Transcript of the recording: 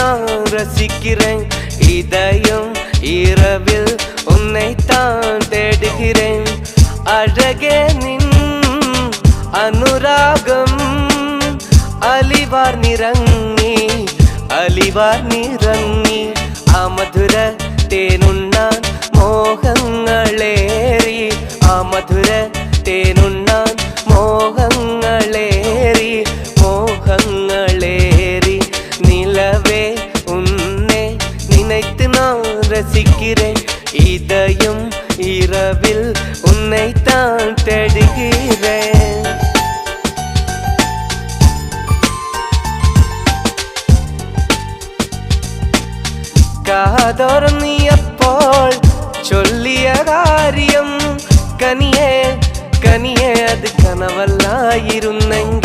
நான் ரசிக்கிறேன் இதயம் இரவில் உன்னைத்தான் தேடுகிறேன் அழகே நின் അനുരാഗം അലിവാർ നിറങ്ങി ആ മധുര തേനുണ്ണാൻ മോഹങ്ങളേറി ആ മധുര തേനുണ്ണാൻ മോഹങ്ങളേറി നിലവേ ഉന്നെ നിனைத்து நான் ரசிக்கிறேன் இதயம் இரவில் உன்னைத்தான் தேடுகிறேன் കാതോർന്നിയപ്പോൾ ചൊല്ലിയ കാര്യം കനിയേ അത് കനവല്ലായിരുന്നെങ്കിൽ